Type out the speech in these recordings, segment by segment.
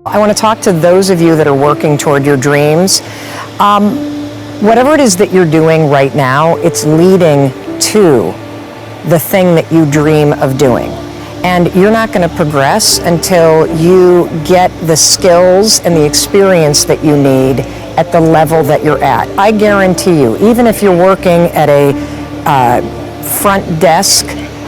I want to talk to those of you that are working toward your dreams. Whatever it is that you're doing right now, it's leading to the thing that you dream of doing. And you're not going to progress until you get the skills and the experience that you need at the level that you're at. I guarantee you, even if you're working at a front desk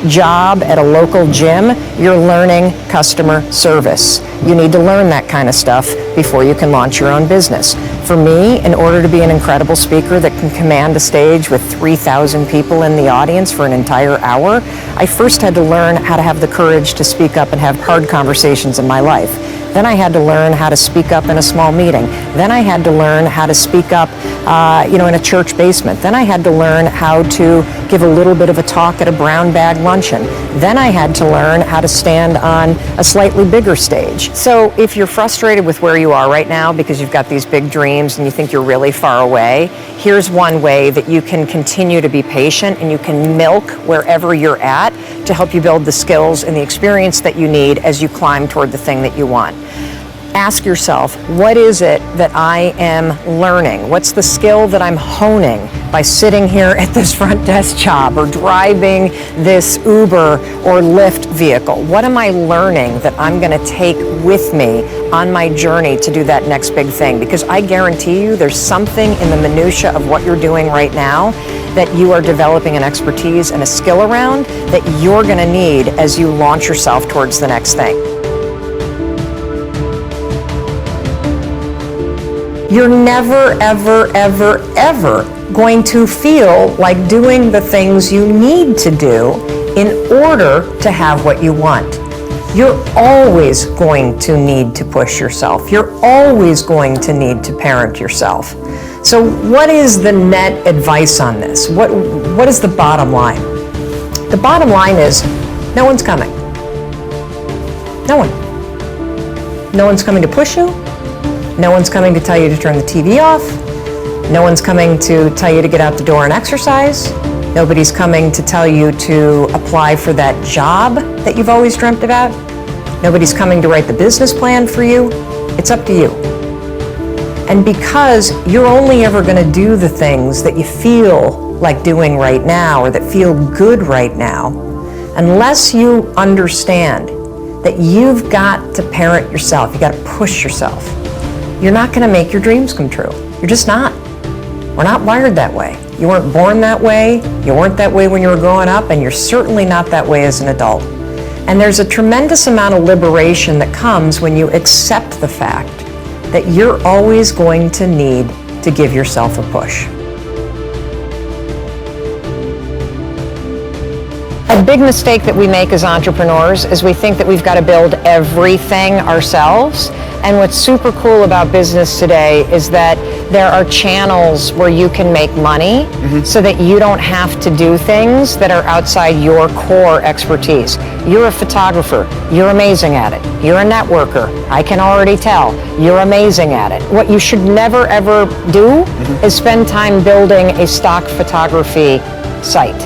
job at a local gym, you're learning customer service. You need to learn that kind of stuff before you can launch your own business. For me, in order to be an incredible speaker that can command a stage with 3,000 people in the audience for an entire hour, I first had to learn how to have the courage to speak up and have hard conversations in my life. Then I had to learn how to speak up in a small meeting. Then I had to learn how to speak up, in a church basement. Then I had to learn how to give a little bit of a talk at a brown bag luncheon. Then I had to learn how to stand on a slightly bigger stage. So if you're frustrated with where you are right now because you've got these big dreams and you think you're really far away, here's one way that you can continue to be patient and you can milk wherever you're at to help you build the skills and the experience that you need as you climb toward the thing that you want. Ask yourself, what is it that I am learning? What's the skill that I'm honing by sitting here at this front desk job or driving this Uber or Lyft vehicle? What am I learning that I'm going to take with me on my journey to do that next big thing? Because I guarantee you there's something in the minutia of what you're doing right now that you are developing an expertise and a skill around that you're going to need as you launch yourself towards the next thing. You're never, ever, ever, ever going to feel like doing the things you need to do in order to have what you want. You're always going to need to push yourself. You're always going to need to parent yourself. So what is the net advice on this? What is the bottom line? The bottom line is no one's coming. No one. No one's coming to push you. No one's coming to tell you to turn the TV off. No one's coming to tell you to get out the door and exercise. Nobody's coming to tell you to apply for that job that you've always dreamt about. Nobody's coming to write the business plan for you. It's up to you. And because you're only ever going to do the things that you feel like doing right now or that feel good right now, unless you understand that you've got to parent yourself, you got to push yourself, you're not going to make your dreams come true. You're just not. We're not wired that way. You weren't born that way. You weren't that way when you were growing up, and you're certainly not that way as an adult. And there's a tremendous amount of liberation that comes when you accept the fact that you're always going to need to give yourself a push. A big mistake that we make as entrepreneurs is we think that we've got to build everything ourselves. And what's super cool about business today is that there are channels where you can make money so that you don't have to do things that are outside your core expertise. You're a photographer. You're amazing at it. You're a networker. I can already tell. You're amazing at it. What you should never ever do is spend time building a stock photography site,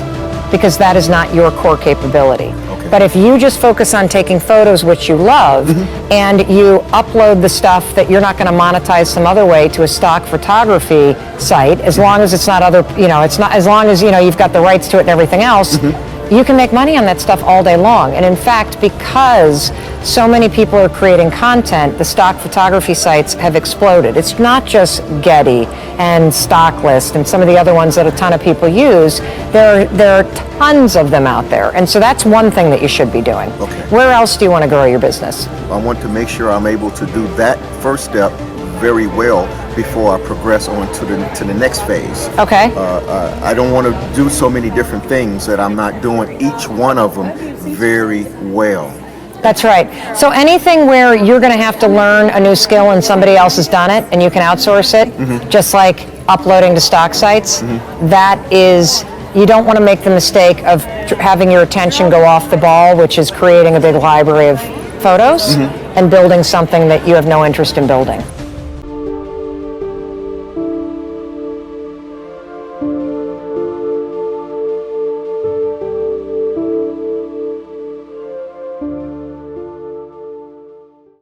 because that is not your core capability. But if you just focus on taking photos, which you love, and you upload the stuff that you're not going to monetize some other way to a stock photography site, as long as it's not as long as you've got the rights to it and everything else, you can make money on that stuff all day long. And in fact, because so many people are creating content, the stock photography sites have exploded. It's not just Getty and Stocklist and some of the other ones that a ton of people use. There are tons of them out there. And so that's one thing that you should be doing. Okay. Where else do you want to grow your business? I want to make sure I'm able to do that first step very well before I progress on to the next phase. Okay. I don't want to do so many different things that I'm not doing each one of them very well. That's right. So anything where you're going to have to learn a new skill and somebody else has done it and you can outsource it, just like uploading to stock sites, that is, you don't want to make the mistake of having your attention go off the ball, which is creating a big library of photos and building something that you have no interest in building.